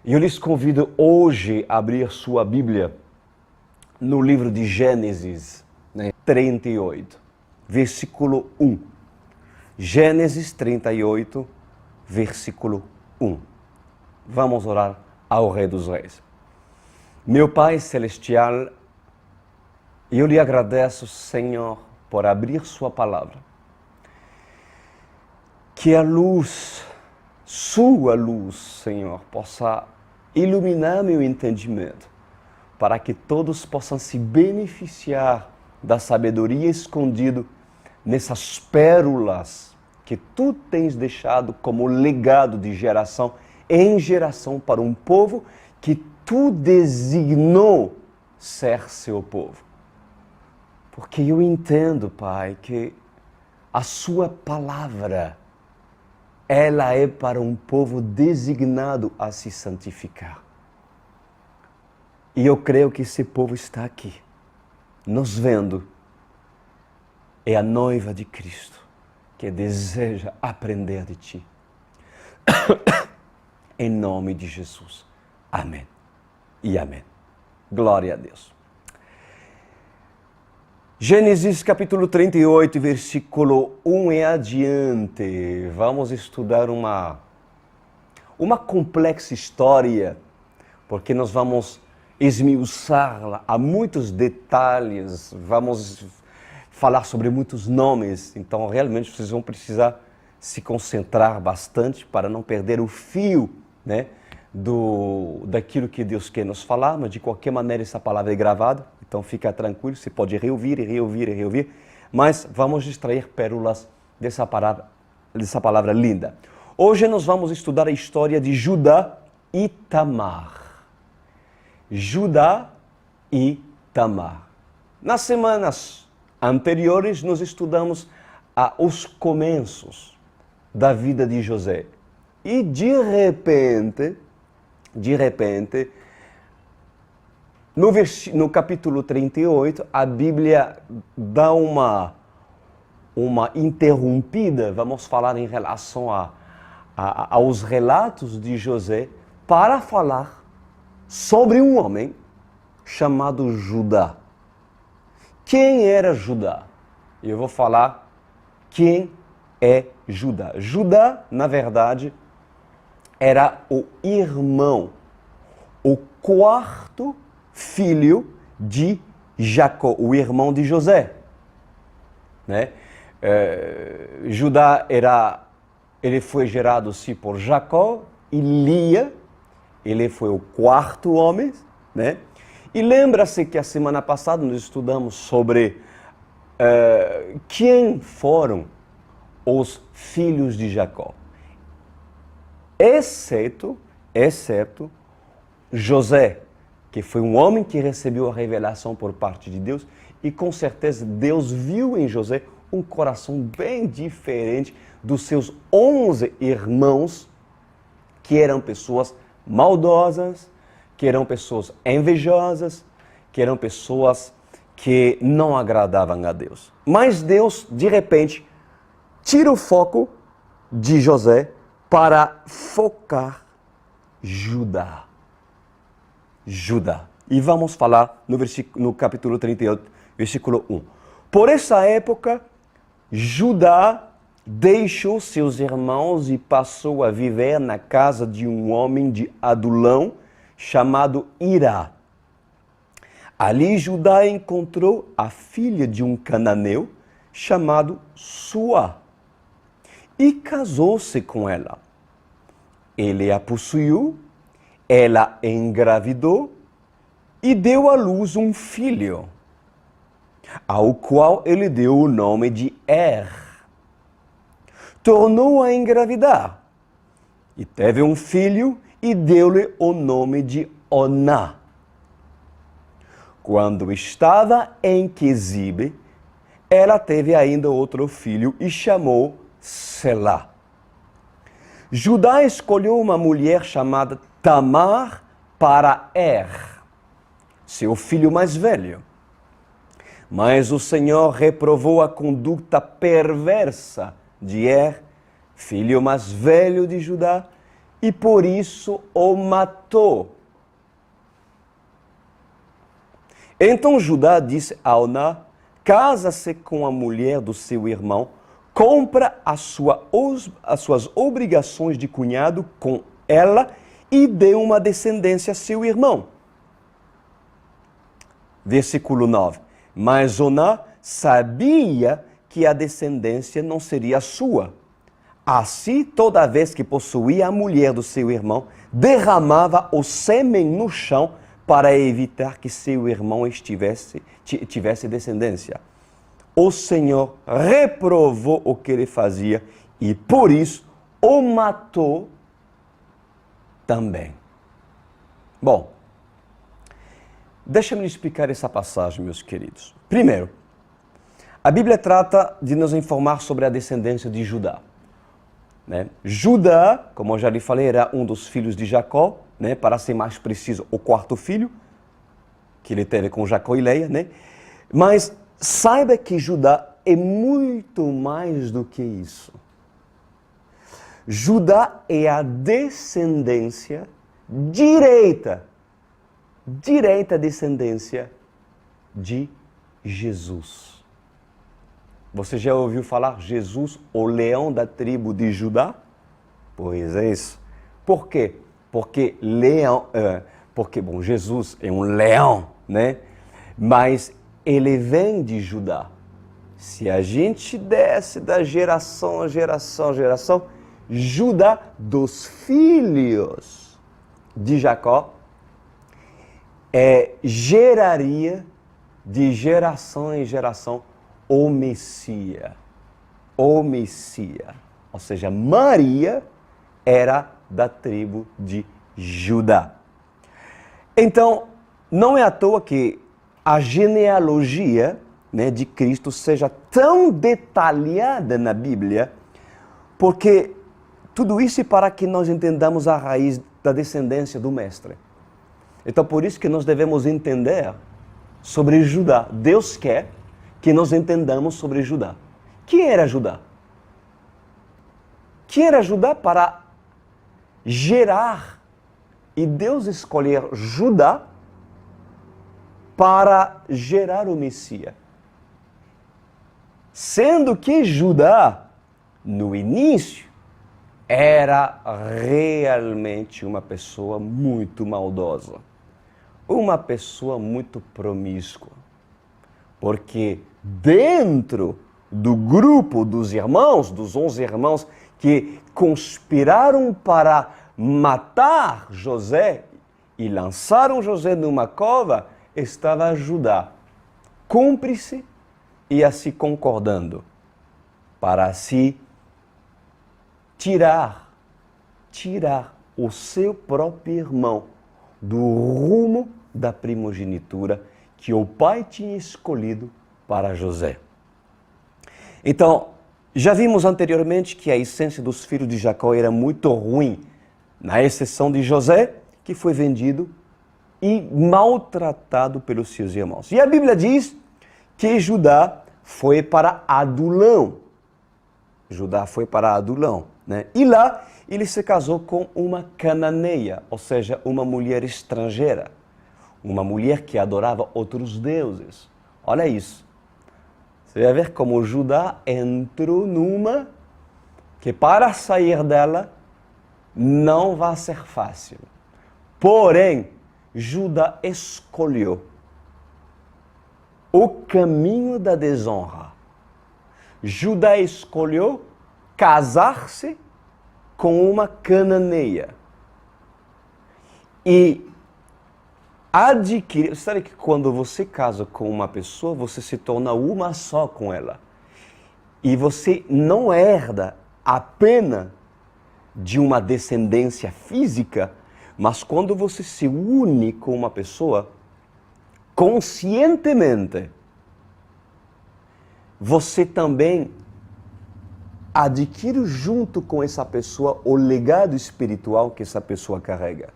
Eu lhes convido hoje a abrir sua Bíblia no livro de Gênesis, 38, versículo 1. Gênesis 38, versículo 1. Vamos orar ao Rei dos Reis. Meu Pai Celestial, eu lhe agradeço, Senhor, por abrir sua palavra. Que a luz, sua luz, Senhor, possa iluminar meu entendimento, para que todos possam se beneficiar da sabedoria escondida nessas pérolas que tu tens deixado como legado de geração em geração para um povo que tu designou ser seu povo. Porque eu entendo, Pai, que a sua palavra, ela é para um povo designado a se santificar. E eu creio que esse povo está aqui, nos vendo. É a noiva de Cristo que deseja aprender de ti. Em nome de Jesus. Amém e amém. Glória a Deus. Gênesis capítulo 38, versículo 1 e adiante. Vamos estudar uma complexa história, porque nós vamos esmiuçá-la a muitos detalhes, vamos falar sobre muitos nomes, então realmente vocês vão precisar se concentrar bastante para não perder o fio, daquilo que Deus quer nos falar, mas de qualquer maneira essa palavra é gravada, então fica tranquilo, você pode reouvir, mas vamos extrair pérolas dessa palavra linda. Hoje nós vamos estudar a história de Judá e Tamar. Judá e Tamar. Nas semanas anteriores nós estudamos os começos da vida de José. E de repente, no capítulo 38, a Bíblia dá uma interrompida, vamos falar em relação aos relatos de José, para falar sobre um homem chamado Judá. Quem era Judá? Eu vou falar quem é Judá. Judá, na verdade, era o irmão, o quarto filho de Jacó, o irmão de José. Judá ele foi gerado-se por Jacó e Lia, ele foi o quarto homem, E lembra-se que a semana passada nós estudamos sobre quem foram os filhos de Jacó. Exceto José, que foi um homem que recebeu a revelação por parte de Deus e com certeza Deus viu em José um coração bem diferente dos seus 11 irmãos, que eram pessoas maldosas, que eram pessoas invejosas, que eram pessoas que não agradavam a Deus. Mas Deus, de repente, tira o foco de José para focar Judá. E vamos falar no capítulo 38, versículo 1. Por essa época, Judá deixou seus irmãos e passou a viver na casa de um homem de Adulão, chamado Irá. Ali Judá encontrou a filha de um cananeu chamado Suá e casou-se com ela. Ele a possuiu, ela engravidou e deu à luz um filho, ao qual ele deu o nome de Tornou-a a engravidar e teve um filho e deu-lhe o nome de Oná. Quando estava em Quezibe, ela teve ainda outro filho e chamou Selá. Judá escolheu uma mulher chamada Tamar para seu filho mais velho. Mas o Senhor reprovou a conduta perversa de filho mais velho de Judá, e por isso o matou. Então Judá disse a Oná: casa-se com a mulher do seu irmão, compra as suas obrigações de cunhado com ela e dê uma descendência a seu irmão. Versículo 9. Mas Oná sabia que a descendência não seria sua. Assim, toda vez que possuía a mulher do seu irmão, derramava o sêmen no chão para evitar que seu irmão tivesse descendência. O Senhor reprovou o que ele fazia e, por isso, o matou também. Bom, deixa-me explicar essa passagem, meus queridos. Primeiro, a Bíblia trata de nos informar sobre a descendência de Judá. Judá, como eu já lhe falei, era um dos filhos de Jacó, para ser mais preciso, o quarto filho que ele teve com Jacó e Leia. Mas saiba que Judá é muito mais do que isso. Judá é a descendência direita descendência de Jesus. Você já ouviu falar Jesus, o leão da tribo de Judá? Pois é isso. Por quê? Porque Jesus é um leão, Mas ele vem de Judá. Se a gente desce da geração a geração, Judá, dos filhos de Jacó, geraria de geração em geração o Messias. Ou seja, Maria era da tribo de Judá. Então, não é à toa que a genealogia de Cristo seja tão detalhada na Bíblia, porque tudo isso é para que nós entendamos a raiz da descendência do Mestre. Então, por isso que nós devemos entender sobre Judá. Deus quer que nós entendamos sobre Judá. Quem era Judá? Quem era Judá para gerar e Deus escolher Judá para gerar o Messias? Sendo que Judá, no início, era realmente uma pessoa muito maldosa, uma pessoa muito promíscua, porque dentro do grupo dos irmãos, dos 11 irmãos que conspiraram para matar José e lançaram José numa cova, estava Judá, cúmplice e assim concordando, para se tirar o seu próprio irmão do rumo da primogenitura que o pai tinha escolhido para José. Então, já vimos anteriormente que a essência dos filhos de Jacó era muito ruim, na exceção de José, que foi vendido e maltratado pelos seus irmãos. E a Bíblia diz que Judá foi para Adulão. E lá ele se casou com uma cananeia, ou seja, uma mulher estrangeira. Uma mulher que adorava outros deuses. Olha isso. Você vai ver como Judá entrou numa que para sair dela não vai ser fácil. Porém, Judá escolheu o caminho da desonra. Judá escolheu casar-se com uma cananeia. E adquirir. Sabe que quando você casa com uma pessoa, você se torna uma só com ela. E você não herda apenas de uma descendência física, mas quando você se une com uma pessoa, conscientemente, você também adquire junto com essa pessoa o legado espiritual que essa pessoa carrega.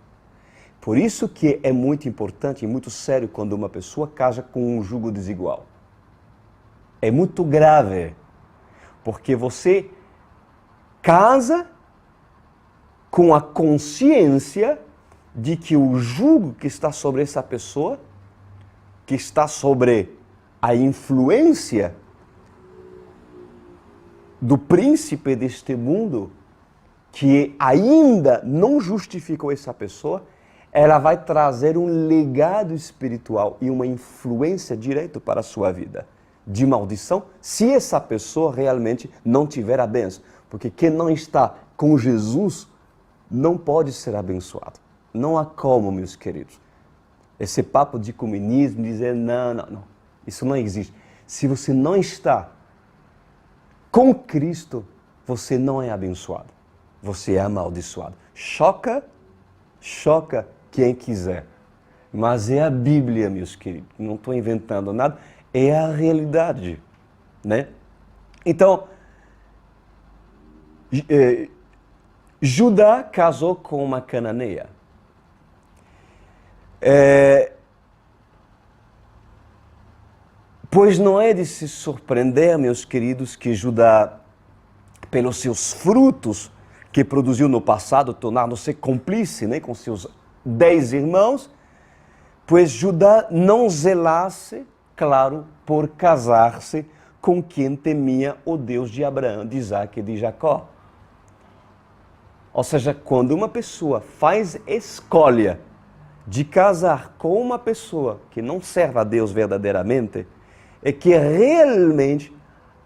Por isso que é muito importante e muito sério quando uma pessoa casa com um jugo desigual. É muito grave, porque você casa com a consciência de que o jugo que está sobre essa pessoa, que está sobre a influência do príncipe deste mundo, que ainda não justificou essa pessoa, ela vai trazer um legado espiritual e uma influência direta para a sua vida de maldição, se essa pessoa realmente não tiver a bênção. Porque quem não está com Jesus não pode ser abençoado. Não há como, meus queridos. Esse papo de comunismo, dizer não, isso não existe. Se você não está com Cristo, você não é abençoado. Você é amaldiçoado. Choca quem quiser. Mas é a Bíblia, meus queridos. Não estou inventando nada. É a realidade, né? Então, Judá casou com uma cananeia. Pois não é de se surpreender, meus queridos, que Judá, pelos seus frutos que produziu no passado, tornando-se cúmplice, né, com seus 10 irmãos, pois Judá não zelasse, claro, por casar-se com quem temia o Deus de Abraão, de Isaac e de Jacó. Ou seja, quando uma pessoa faz escolha de casar com uma pessoa que não serve a Deus verdadeiramente, é que realmente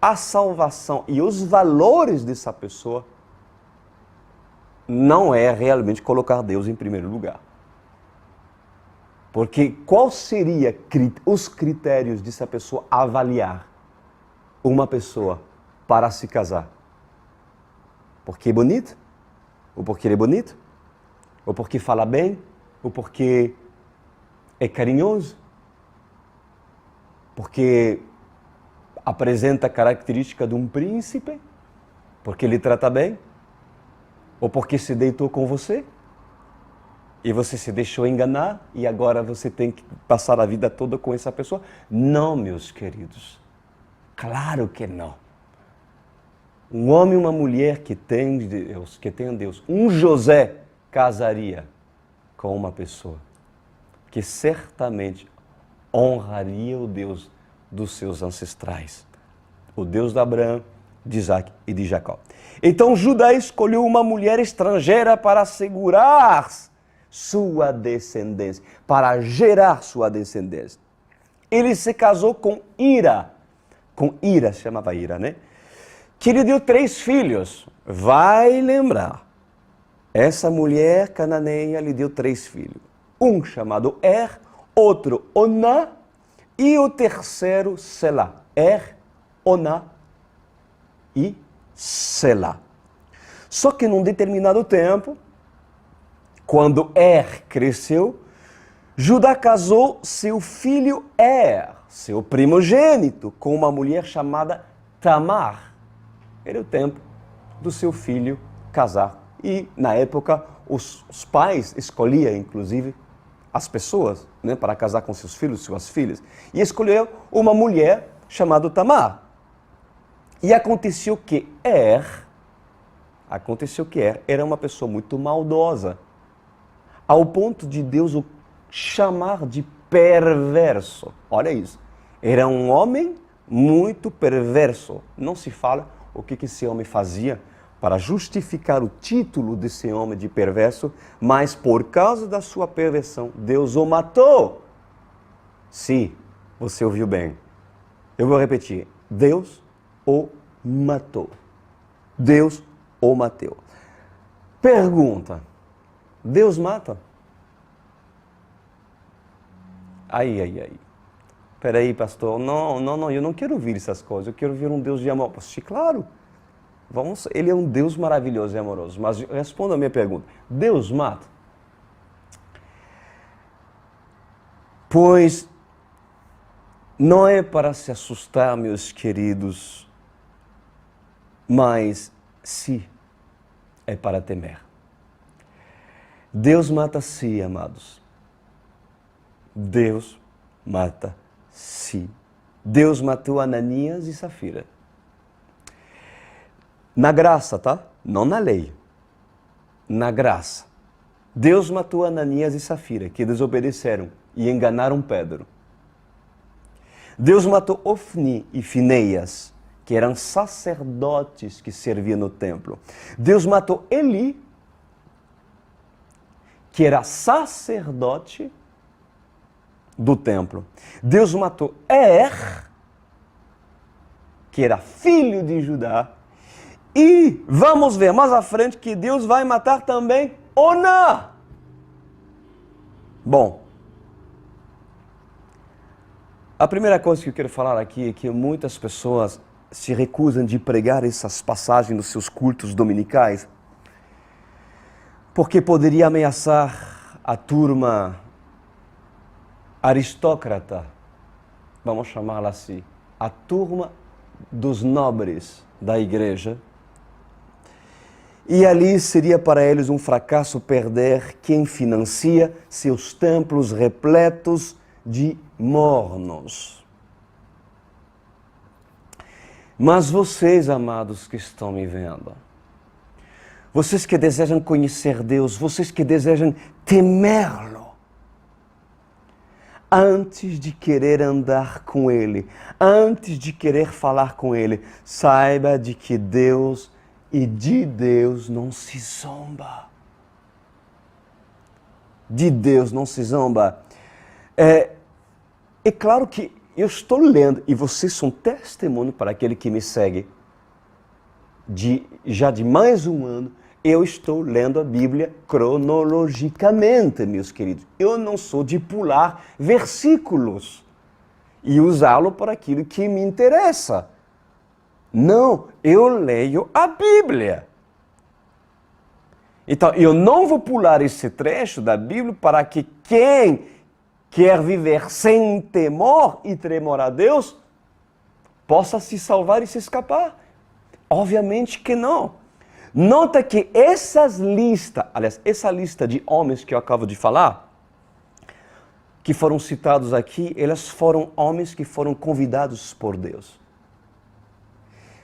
a salvação e os valores dessa pessoa não é realmente colocar Deus em primeiro lugar. Porque qual seria os critérios dessa pessoa avaliar uma pessoa para se casar? Porque é bonito? Ou porque ele é bonito? Ou porque fala bem? Ou porque é carinhoso? Porque apresenta a característica de um príncipe? Porque ele trata bem? Ou porque se deitou com você? E você se deixou enganar e agora você tem que passar a vida toda com essa pessoa? Não, meus queridos. Claro que não. Um homem e uma mulher que tem Deus, um José casaria com uma pessoa que certamente honraria o Deus dos seus ancestrais, o Deus de Abraão, de Isaac e de Jacó. Então Judá escolheu uma mulher estrangeira para assegurar sua descendência, para gerar sua descendência. Ele se casou com Ira, chamava Ira, né? Que lhe deu 3 filhos. Vai lembrar, essa mulher cananeia lhe deu 3 filhos. Um chamado outro Oná e o terceiro Selá. Oná e Selá. Só que num determinado tempo, quando cresceu, Judá casou seu filho seu primogênito, com uma mulher chamada Tamar. Era o tempo do seu filho casar. E, na época, os pais escolhiam, inclusive, as pessoas, né, para casar com seus filhos, suas filhas. E escolheu uma mulher chamada Tamar. E aconteceu que era uma pessoa muito maldosa, ao ponto de Deus o chamar de perverso. Olha isso. Era um homem muito perverso. Não se fala o que esse homem fazia para justificar o título desse homem de perverso, mas por causa da sua perversão, Deus o matou. Sim, você ouviu bem. Eu vou repetir. Deus o matou. Deus o matou. Pergunta. Deus mata? Aí. Peraí, pastor. Não, eu não quero ouvir essas coisas. Eu quero ouvir um Deus de amor. Sim, claro. Ele é um Deus maravilhoso e amoroso. Mas responda a minha pergunta. Deus mata? Pois não é para se assustar, meus queridos, mas sim, é para temer. Deus mata sim, amados. Deus mata sim. Deus matou Ananias e Safira. Na graça, tá? Não na lei. na graça. Deus matou Ananias e Safira, que desobedeceram e enganaram Pedro. Deus matou Ofni e Finéias, que eram sacerdotes que serviam no templo. Deus matou Eli, que era sacerdote do templo. Deus matou que era filho de Judá. E vamos ver mais à frente que Deus vai matar também Onã. Bom, a primeira coisa que eu quero falar aqui é que muitas pessoas se recusam de pregar essas passagens nos seus cultos dominicais porque poderia ameaçar a turma aristócrata, vamos chamá-la assim, a turma dos nobres da igreja. E ali seria para eles um fracasso perder quem financia seus templos repletos de mornos. Mas vocês, amados que estão me vendo, vocês que desejam conhecer Deus, vocês que desejam temê-lo, antes de querer andar com Ele, antes de querer falar com Ele, saiba de que Deus e de Deus não se zomba. De Deus não se zomba. É claro que eu estou lendo, e vocês são testemunho para aquele que me segue, já de mais um ano, eu estou lendo a Bíblia cronologicamente, meus queridos. Eu não sou de pular versículos e usá-lo para aquilo que me interessa. Não, eu leio a Bíblia. Então, eu não vou pular esse trecho da Bíblia para que quem quer viver sem temor e tremor a Deus possa se salvar e se escapar. Obviamente que não. Nota que essa lista de homens que eu acabo de falar, que foram citados aqui, elas foram homens que foram convidados por Deus.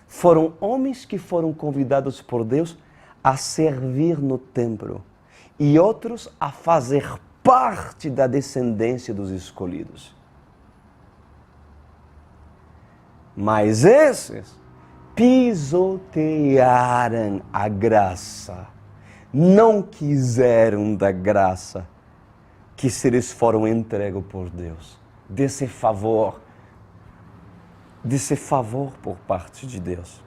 Foram homens que foram convidados por Deus a servir no templo e outros a fazer parte da descendência dos escolhidos. Mas esses pisotearam a graça, não quiseram da graça que se lhes foram entregues por Deus, desse favor por parte de Deus.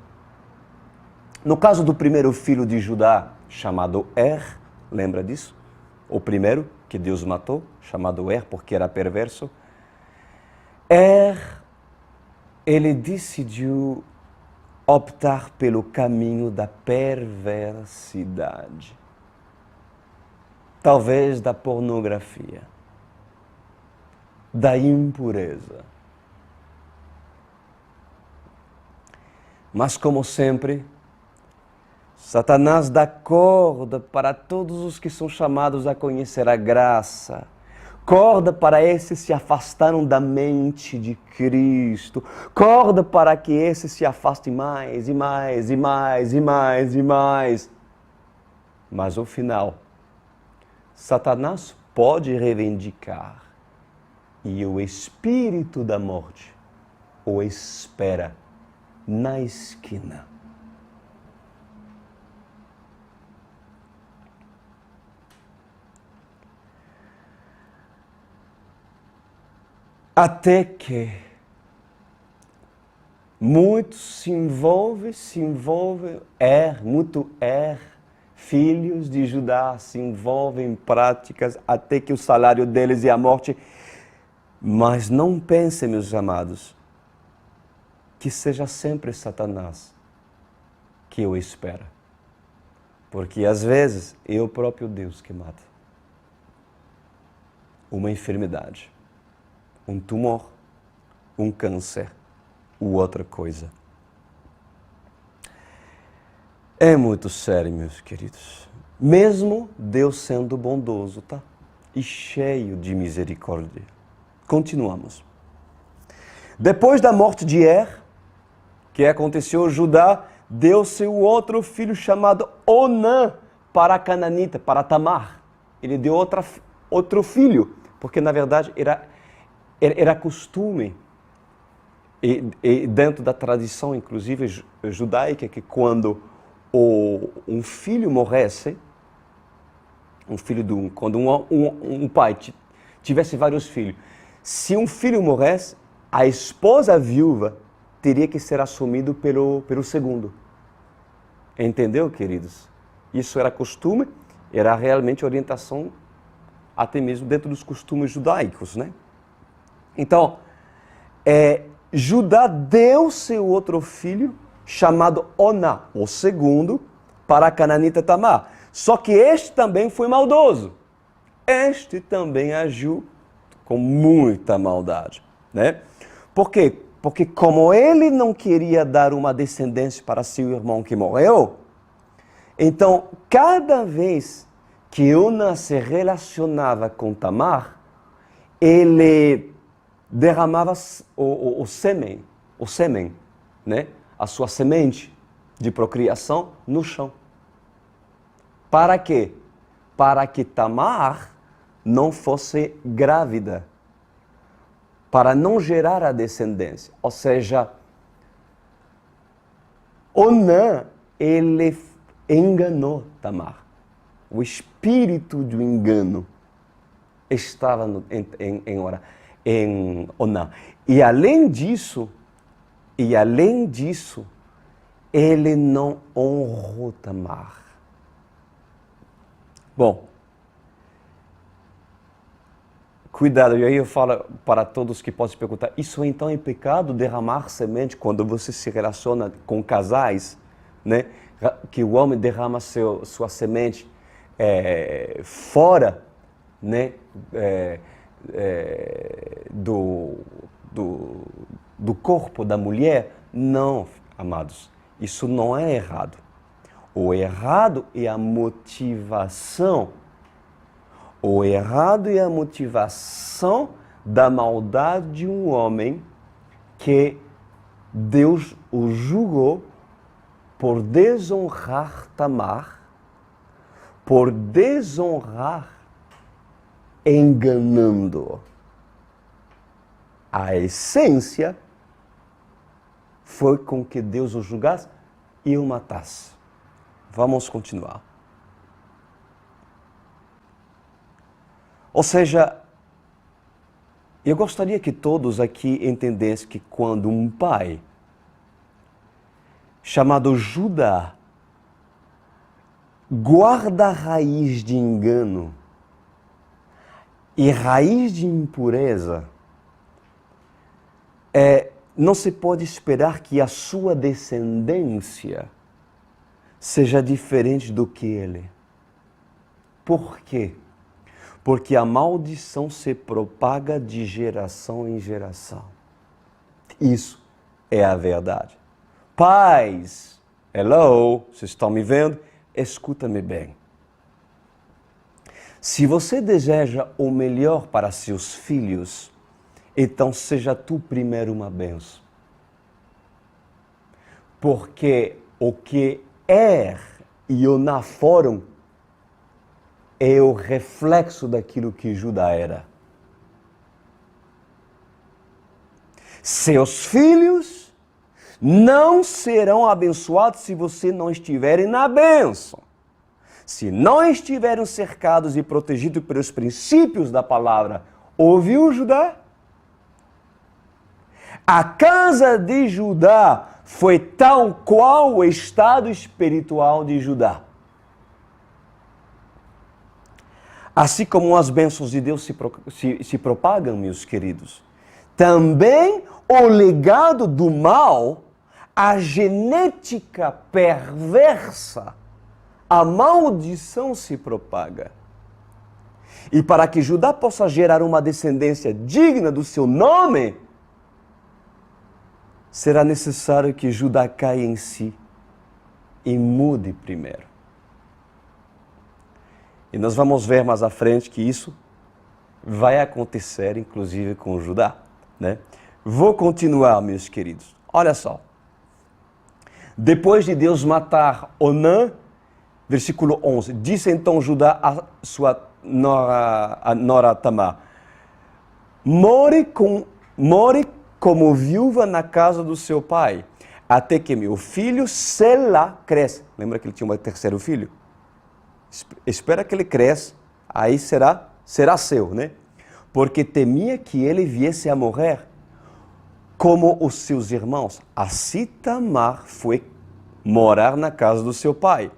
No caso do primeiro filho de Judá, chamado lembra disso? O primeiro que Deus matou, chamado porque era perverso. Ele decidiu optar pelo caminho da perversidade. Talvez da pornografia, da impureza. Mas como sempre, Satanás dá corda para todos os que são chamados a conhecer a graça. Corda para esses se afastaram da mente de Cristo. Corda para que esses se afastem mais e mais e mais e mais e mais. Mas ao final, Satanás pode reivindicar e o espírito da morte o espera na esquina. Até que muitos se envolvem, filhos de Judá se envolvem em práticas até que o salário deles é a morte. Mas não pensem, meus amados, que seja sempre Satanás que o espera. Porque às vezes é o próprio Deus que mata. Uma enfermidade, um tumor, um câncer ou outra coisa. É muito sério, meus queridos. Mesmo Deus sendo bondoso, tá? E cheio de misericórdia. Continuamos. Depois da morte de que aconteceu, Judá deu seu outro filho chamado Onã para a cananita, para Tamar. Ele deu outro filho, porque na verdade era costume, e dentro da tradição, inclusive judaica, que quando um filho morresse, quando um pai tivesse vários filhos, se um filho morresse, a esposa viúva teria que ser assumido pelo segundo. Entendeu, queridos? Isso era costume, era realmente orientação, até mesmo dentro dos costumes judaicos, né? Então, Judá deu seu outro filho, chamado Oná, o segundo, para a cananita Tamar. Só que este também foi maldoso. Este também agiu com muita maldade, né? Por quê? Porque como ele não queria dar uma descendência para seu irmão que morreu, então cada vez que Oná se relacionava com Tamar, ele derramava o sêmen, né? A sua semente de procriação no chão. Para quê? Para que Tamar não fosse grávida, para não gerar a descendência. Ou seja, Oná, ele enganou Tamar. O espírito do engano estava em Oná. E além disso, ele não honrou Tamar. Bom, cuidado, e aí eu falo para todos que podem se perguntar, isso então é pecado derramar semente quando você se relaciona com casais, né? Que o homem derrama sua semente fora, né? Do corpo da mulher? Não, amados, isso não é errado. O errado é a motivação. O errado é a motivação da maldade de um homem que Deus o julgou por desonrar Tamar, por desonrar enganando. A essência foi com que Deus o julgasse e o matasse. Vamos continuar. Ou seja, eu gostaria que todos aqui entendessem que quando um pai chamado Judá guarda raiz de engano e raiz de impureza, não se pode esperar que a sua descendência seja diferente do que ele. Por quê? Porque a maldição se propaga de geração em geração. Isso é a verdade. Pais, hello, vocês estão me vendo? Escuta-me bem. Se você deseja o melhor para seus filhos, então seja tu primeiro uma bênção. Porque o que e Oná foram é o reflexo daquilo que Judá era. Seus filhos não serão abençoados se você não estiverem na bênção. Se não estiverem cercados e protegidos pelos princípios da palavra, ouviu Judá? A casa de Judá foi tal qual o estado espiritual de Judá. Assim como as bênçãos de Deus se propagam, meus queridos, também o legado do mal, a genética perversa, a maldição se propaga. E para que Judá possa gerar uma descendência digna do seu nome, será necessário que Judá caia em si e mude primeiro. E nós vamos ver mais à frente que isso vai acontecer, inclusive, com Judá, né? Vou continuar, meus queridos. Olha só. Depois de Deus matar Oná, Versículo 11. Disse então Judá a sua nora Tamar: more como viúva na casa do seu pai, até que meu filho Selá cresça. Lembra que ele tinha um terceiro filho? Espera que ele cresça, aí será seu, né? Porque temia que ele viesse a morrer como os seus irmãos. Assim Tamar foi morar na casa do seu pai.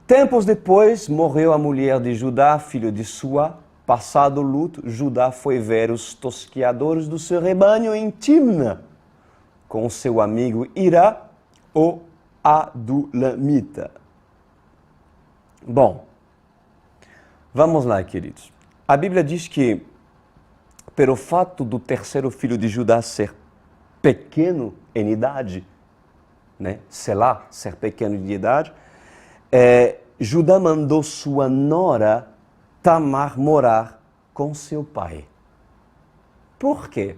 Tempos depois, morreu a mulher de Judá, filho de Suá. Passado o luto, Judá foi ver os tosqueadores do seu rebanho em Timna, com seu amigo Irá, o Adulamita. Bom, vamos lá, queridos. A Bíblia diz que, pelo fato do terceiro filho de Judá ser pequeno em idade, né? Selá, ser pequeno de idade, Judá mandou sua nora Tamar morar com seu pai. Por quê?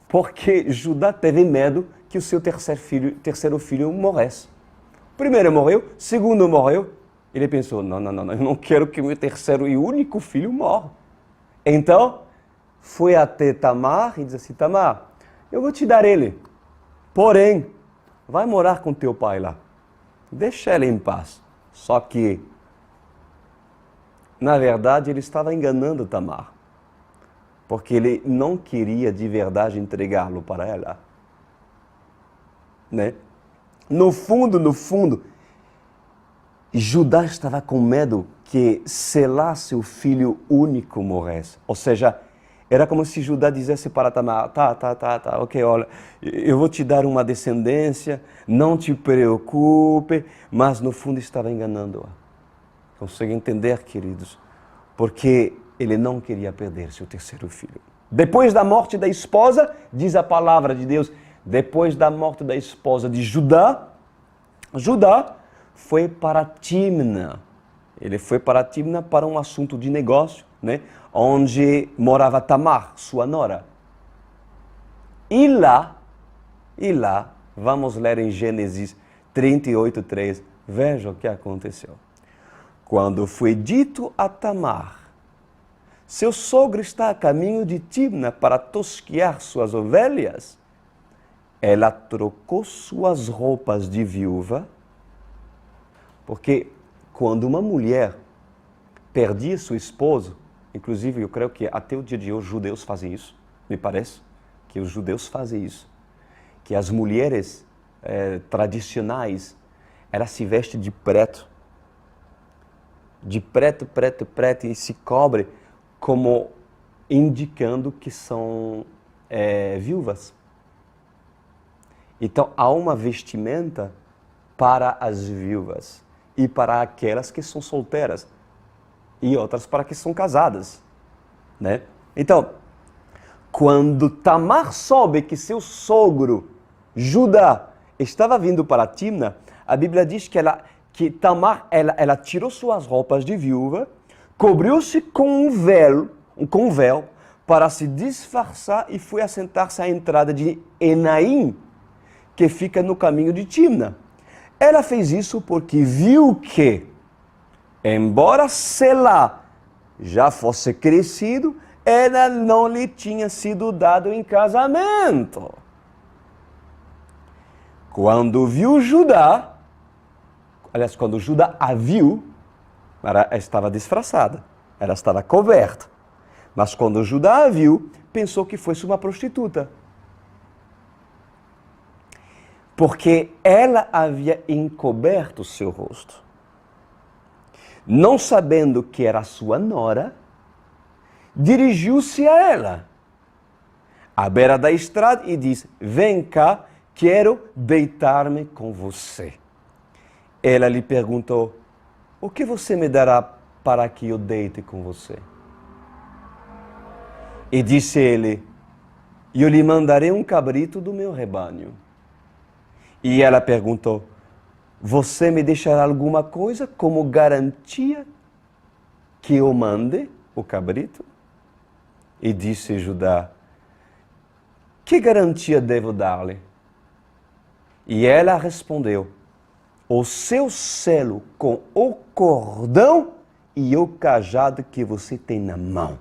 Porque Judá teve medo que o seu terceiro filho morresse. Primeiro morreu, segundo morreu. Ele pensou, não, eu não quero que meu terceiro e único filho morra. Então, foi até Tamar e disse assim: Tamar, eu vou te dar ele. Porém, vai morar com teu pai lá. Deixa ele em paz. Só que, na verdade, ele estava enganando Tamar. Porque ele não queria de verdade entregá-lo para ela. Né? No fundo, Judá estava com medo que Selá, seu filho único, morresse. Ou seja, era como se Judá dissesse para Tamar: tá, ok, olha, eu vou te dar uma descendência, não te preocupe, mas no fundo estava enganando-a. Consegue entender, queridos? Porque ele não queria perder seu terceiro filho. Depois da morte da esposa, diz a palavra de Deus, depois da morte da esposa de Judá, Judá foi para Timna. Ele foi para Timna para um assunto de negócio, né? Onde morava Tamar, sua nora. E lá, vamos ler em Gênesis 38:3, veja o que aconteceu. Quando foi dito a Tamar: seu sogro está a caminho de Timna para tosquear suas ovelhas, ela trocou suas roupas de viúva, porque quando uma mulher perdia seu esposo, inclusive eu creio que até o dia de hoje os judeus fazem isso, me parece que os judeus fazem isso, que as mulheres tradicionais, elas se vestem de preto, e se cobrem como indicando que são viúvas. Então há uma vestimenta para as viúvas e para aquelas que são solteiras e outras para que são casadas, né? Então, quando Tamar soube que seu sogro Judá estava vindo para Timna, a Bíblia diz que Tamar tirou suas roupas de viúva, cobriu-se com um véu para se disfarçar e foi assentar-se à entrada de Enaim, que fica no caminho de Timna. Ela fez isso porque viu que, embora Selá já fosse crescido, ela não lhe tinha sido dado em casamento. Quando viu Judá, aliás, quando Judá a viu, ela estava disfarçada, ela estava coberta. Mas quando Judá a viu, pensou que fosse uma prostituta. Porque ela havia encoberto seu rosto. Não sabendo que era sua nora, dirigiu-se a ela, à beira da estrada, e disse: vem cá, quero deitar-me com você. Ela lhe perguntou: o que você me dará para que eu deite com você? E disse ele: eu lhe mandarei um cabrito do meu rebanho. E ela perguntou: você me deixará alguma coisa como garantia que eu mande o cabrito? E disse Judá: que garantia devo dar-lhe? E ela respondeu: o seu selo com o cordão e o cajado que você tem na mão.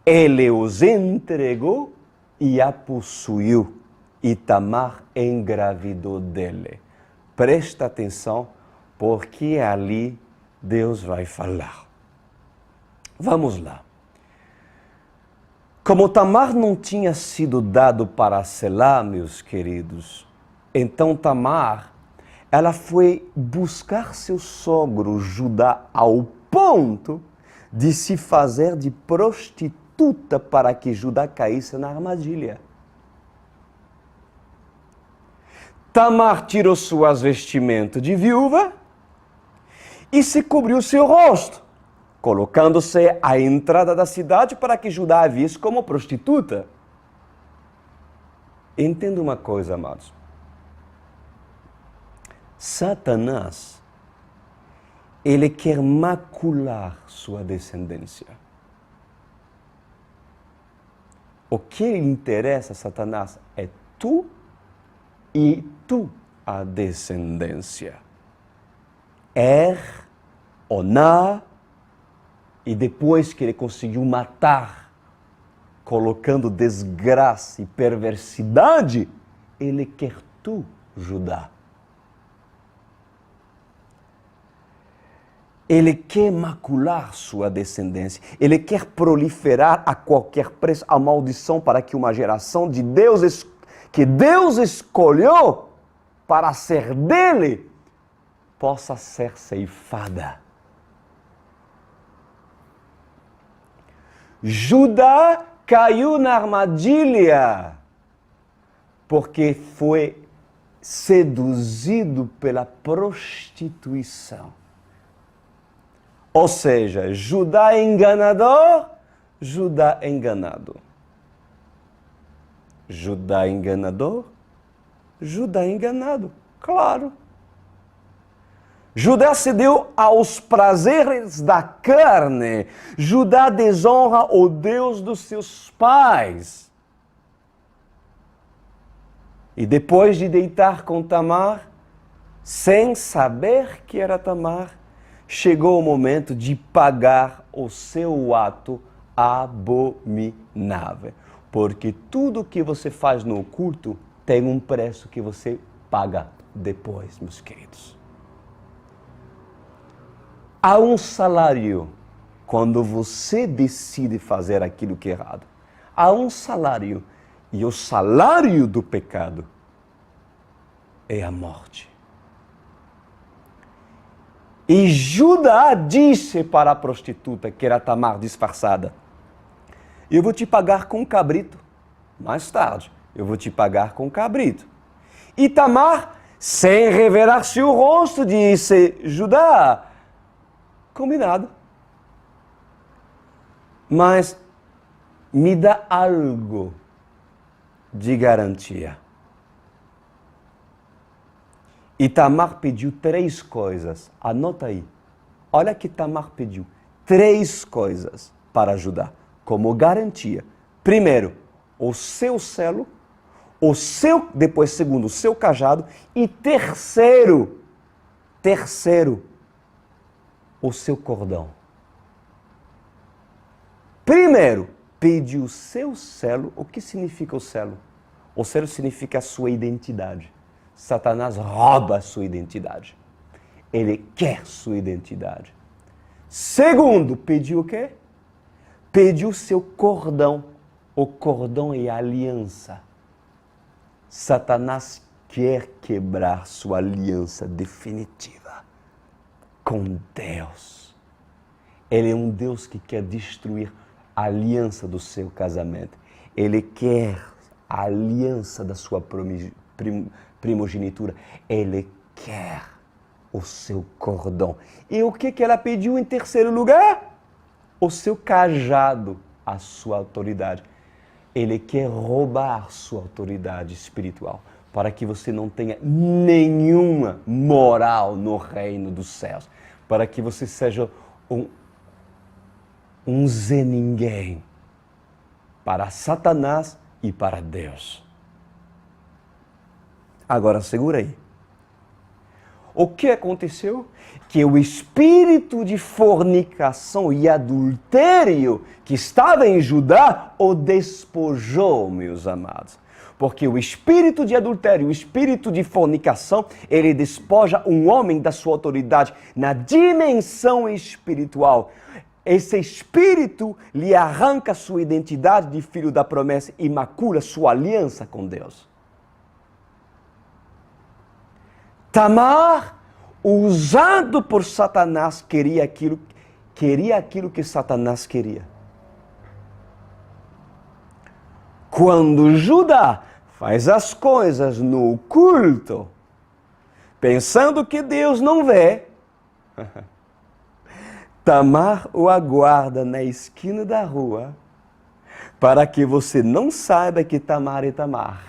Ele os entregou e a possuiu. E Tamar engravidou dele. Presta atenção, porque ali Deus vai falar. Vamos lá. Como Tamar não tinha sido dado para selar, meus queridos, então Tamar, ela foi buscar seu sogro Judá ao ponto de se fazer de prostituta para que Judá caísse na armadilha. Tamar tirou suas vestimentas de viúva e se cobriu seu rosto, colocando-se à entrada da cidade para que Judá a visse como prostituta. Entenda uma coisa, amados. Satanás, ele quer macular sua descendência. O que lhe interessa a Satanás é tu e tu a descendência. Oná, e depois que ele conseguiu matar, colocando desgraça e perversidade, ele quer tu, Judá. Ele quer macular sua descendência. Ele quer proliferar a qualquer preço a maldição para que uma geração de Deus que Deus escolheu para ser dele possa ser ceifada. Judá caiu na armadilha porque foi seduzido pela prostituição. Ou seja, Judá enganador, Judá enganado. Judá enganador, Judá enganado, claro. Judá cedeu aos prazeres da carne. Judá desonra o Deus dos seus pais. E depois de deitar com Tamar, sem saber que era Tamar, chegou o momento de pagar o seu ato abominável. Porque tudo que você faz no oculto tem um preço que você paga depois, meus queridos. Há um salário quando você decide fazer aquilo que é errado. Há um salário. E o salário do pecado é a morte. E Judá disse para a prostituta, que era Tamar disfarçada, eu vou te pagar com um cabrito. Mais tarde, eu vou te pagar com um cabrito. E Tamar, sem revelar seu rosto, disse, Judá, combinado. Mas me dá algo de garantia. E Tamar pediu 3 coisas. Anota aí. Olha que Tamar pediu 3 coisas para Judá, como garantia. Primeiro, o seu selo. Depois, segundo, o seu cajado. E terceiro, o seu cordão. Primeiro, pediu o seu selo. O que significa o selo? O selo significa a sua identidade. Satanás rouba a sua identidade. Ele quer sua identidade. Segundo, pediu o quê? Pediu o seu cordão. O cordão é a aliança. Satanás quer quebrar sua aliança definitiva com Deus. Ele é um Deus que quer destruir a aliança do seu casamento. Ele quer a aliança da sua primogenitura. Ele quer o seu cordão. E o que ela pediu em terceiro lugar? O seu cajado, a sua autoridade. Ele quer roubar sua autoridade espiritual para que você não tenha nenhuma moral no reino dos céus. Para que você seja um Zé Ninguém para Satanás e para Deus. Agora segura aí. O que aconteceu? Que o espírito de fornicação e adultério que estava em Judá o despojou, meus amados. Porque o espírito de adultério, o espírito de fornicação, ele despoja um homem da sua autoridade na dimensão espiritual. Esse espírito lhe arranca sua identidade de filho da promessa e macula sua aliança com Deus. Tamar, usado por Satanás, queria aquilo que Satanás queria. Quando Judá faz as coisas no oculto, pensando que Deus não vê, Tamar o aguarda na esquina da rua, para que você não saiba que Tamar é Tamar.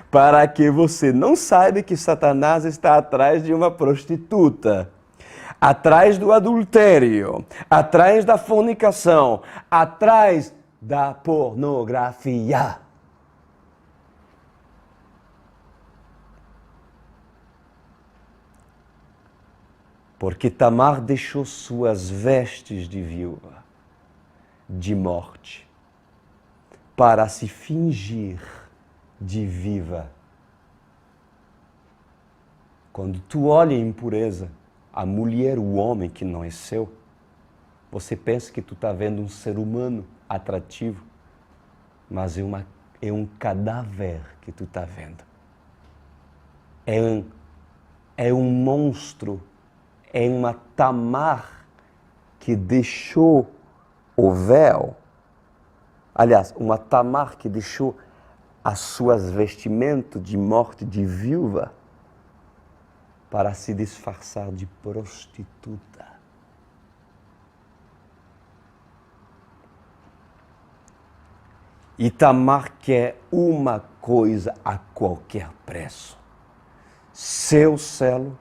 Para que você não saiba que Satanás está atrás de uma prostituta, atrás do adultério, atrás da fornicação, atrás da pornografia. Porque Tamar deixou suas vestes de viúva, de morte, para se fingir de viva. Quando tu olha a impureza, a mulher, o homem que não é seu, você pensa que tu está vendo um ser humano atrativo, mas é um cadáver que tu está vendo. É um monstro, é uma Tamar que deixou o véu. Aliás, uma Tamar que deixou as suas vestimentas de morte de viúva para se disfarçar de prostituta. E Tamar quer uma coisa a qualquer preço: seu selo,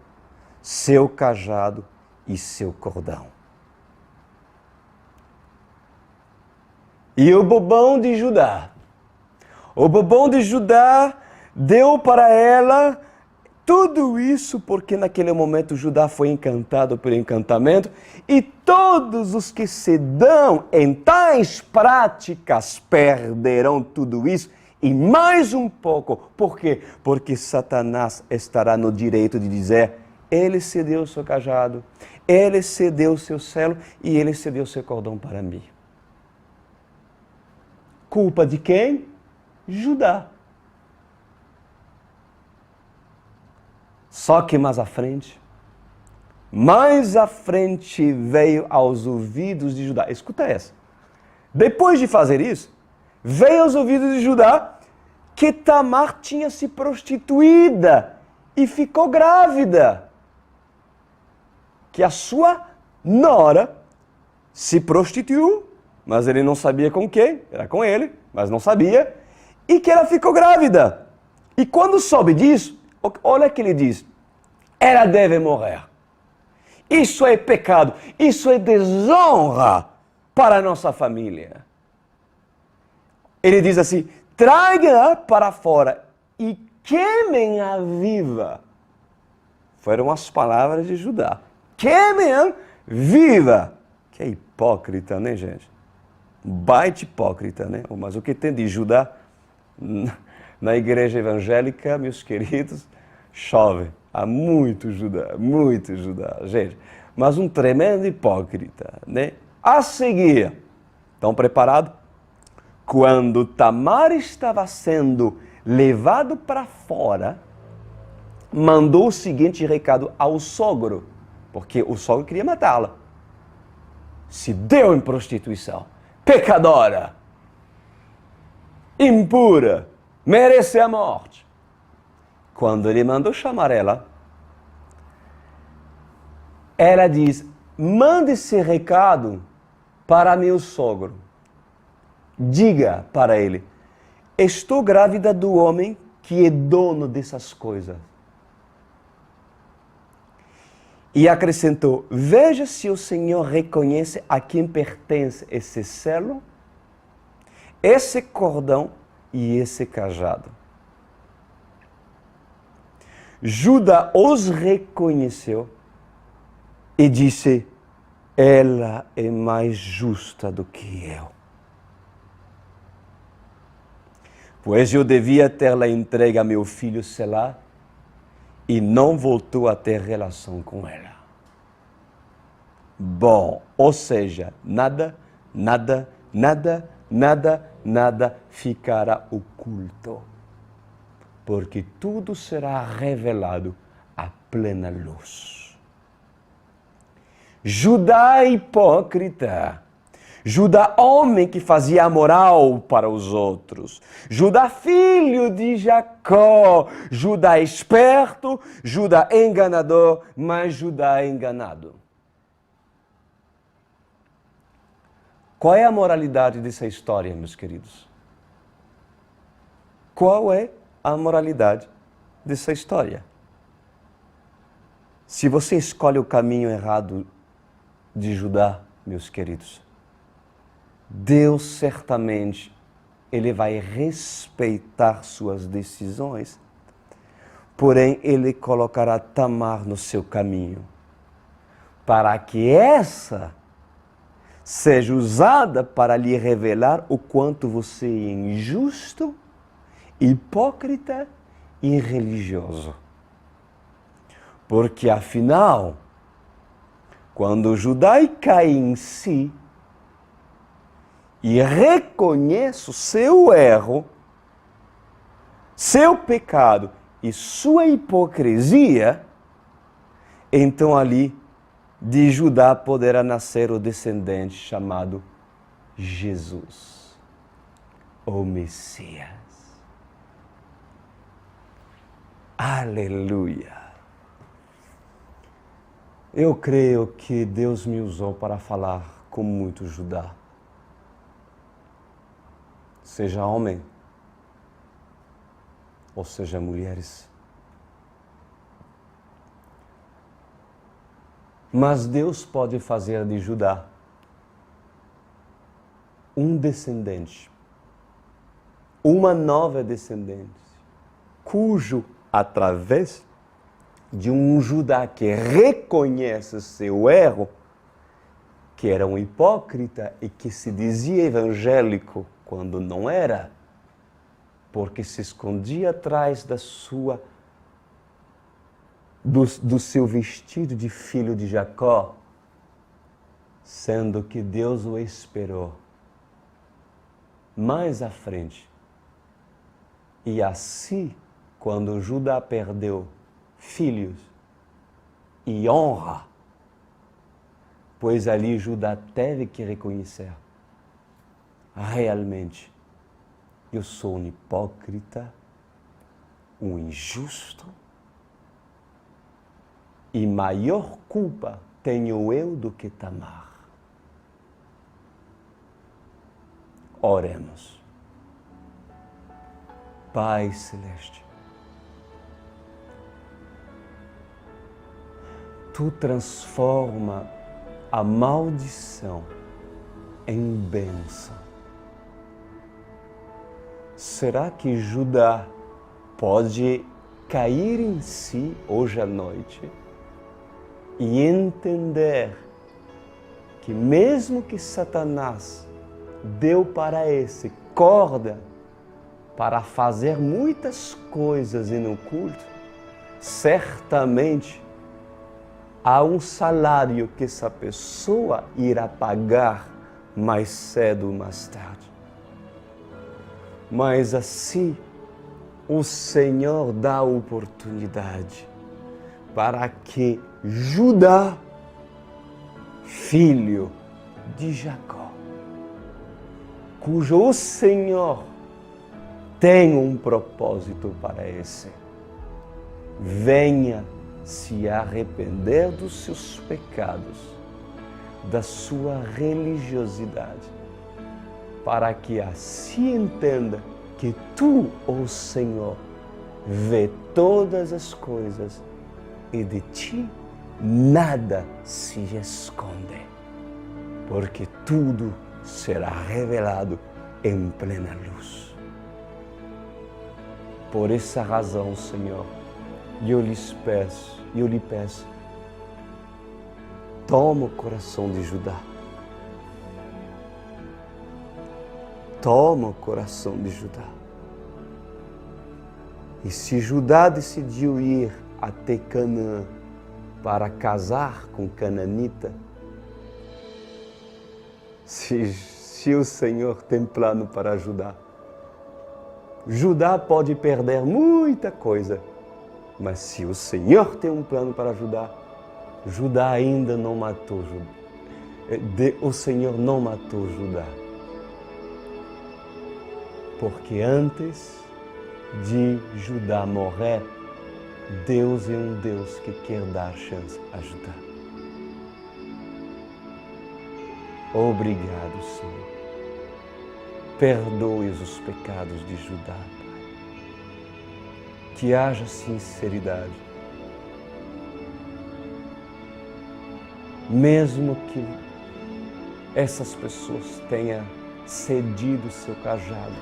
seu cajado e seu cordão. E o bobão de Judá? O bobão de Judá deu para ela tudo isso porque naquele momento Judá foi encantado pelo encantamento, e todos os que se dão em tais práticas perderão tudo isso e mais um pouco. Por quê? Porque Satanás estará no direito de dizer: ele cedeu o seu cajado, ele cedeu o seu selo e ele cedeu o seu cordão para mim. Culpa de quem? Judá. Só que mais à frente veio aos ouvidos de Judá. Escuta essa. Depois de fazer isso, veio aos ouvidos de Judá que Tamar tinha se prostituída e ficou grávida. Que a sua nora se prostituiu, mas ele não sabia com quem, era com ele, mas não sabia, e que ela ficou grávida. E quando soube disso, olha o que ele diz: ela deve morrer. Isso é pecado, isso é desonra para a nossa família. Ele diz assim: traga-a para fora e queimem-a viva. Foram as palavras de Judá. Queimem-a viva. Que é hipócrita, né, gente? Baita hipócrita, né? Mas o que tem de Judá na igreja evangélica, meus queridos, chove. Há muito Judá, gente. Mas um tremendo hipócrita, né? A seguir, estão preparados? Quando Tamar estava sendo levado para fora, mandou o seguinte recado ao sogro, porque o sogro queria matá-la. Se deu em prostituição, pecadora, impura, merece a morte. Quando ele mandou chamar ela, ela diz: mande esse recado para meu sogro. Diga para ele: estou grávida do homem que é dono dessas coisas. E acrescentou: veja se o Senhor reconhece a quem pertence esse selo, esse cordão e esse cajado. Judá os reconheceu e disse: ela é mais justa do que eu. Pois eu devia ter-la entregue a meu filho Selá e não voltou a ter relação com ela. Bom, ou seja, nada ficará oculto, porque tudo será revelado à plena luz. Judá hipócrita, Judá homem que fazia moral para os outros, Judá filho de Jacó, Judá esperto, Judá enganador, mas Judá enganado. Qual é a moralidade dessa história, meus queridos? Qual é a moralidade dessa história? Se você escolhe o caminho errado de Judá, meus queridos, Deus certamente Ele vai respeitar suas decisões, porém Ele colocará Tamar no seu caminho, para que essa seja usada para lhe revelar o quanto você é injusto, hipócrita e religioso. Porque afinal, quando Judá cai em si e reconhece o seu erro, seu pecado e sua hipocrisia, então ali de Judá poderá nascer o descendente chamado Jesus, o Messias. Aleluia! Eu creio que Deus me usou para falar com muito Judá. Seja homem, ou seja mulheres. Mas Deus pode fazer de Judá um descendente, uma nova descendente, cujo, através de um Judá que reconhece seu erro, que era um hipócrita e que se dizia evangélico quando não era, porque se escondia atrás do seu vestido de filho de Jacó, sendo que Deus o esperou mais à frente. E assim, quando Judá perdeu filhos e honra, pois ali Judá teve que reconhecer, realmente, eu sou um hipócrita, um injusto, e maior culpa tenho eu do que Tamar. Oremos. Pai Celeste, Tu transforma a maldição em bênção. Será que Judá pode cair em si hoje à noite e entender que mesmo que Satanás deu para esse corda para fazer muitas coisas em oculto, certamente há um salário que essa pessoa irá pagar mais cedo ou mais tarde. Mas assim, o Senhor dá a oportunidade para que Judá, filho de Jacó, cujo o Senhor tem um propósito para esse, venha se arrepender dos seus pecados, da sua religiosidade, para que assim entenda que Tu, ó Senhor, vê todas as coisas e de Ti nada se esconde, porque tudo será revelado em plena luz. Por essa razão, Senhor, E eu lhe peço, toma o coração de Judá. Toma o coração de Judá. E se Judá decidiu ir até Canaã para casar com Cananita, se o Senhor tem plano para Judá, Judá pode perder muita coisa, mas se o Senhor tem um plano para Judá, Judá ainda não matou Judá. O Senhor não matou Judá. Porque antes de Judá morrer, Deus é um Deus que quer dar chance a Judá. Obrigado, Senhor. Perdoe os pecados de Judá, Pai. Que haja sinceridade. Mesmo que essas pessoas tenham cedido o seu cajado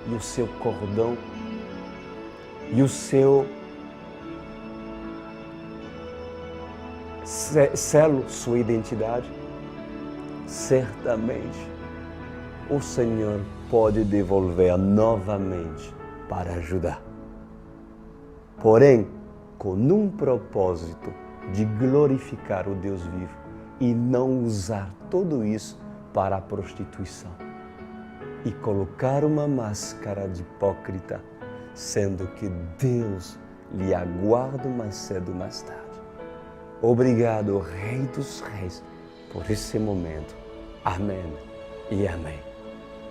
e o seu cordão e o seu selo, sua identidade, certamente o Senhor pode devolver novamente para ajudar. Porém, com um propósito de glorificar o Deus vivo e não usar tudo isso para a prostituição e colocar uma máscara de hipócrita, sendo que Deus lhe aguarda mais cedo ou mais tarde. Obrigado, Rei dos Reis, por esse momento. Amém e amém.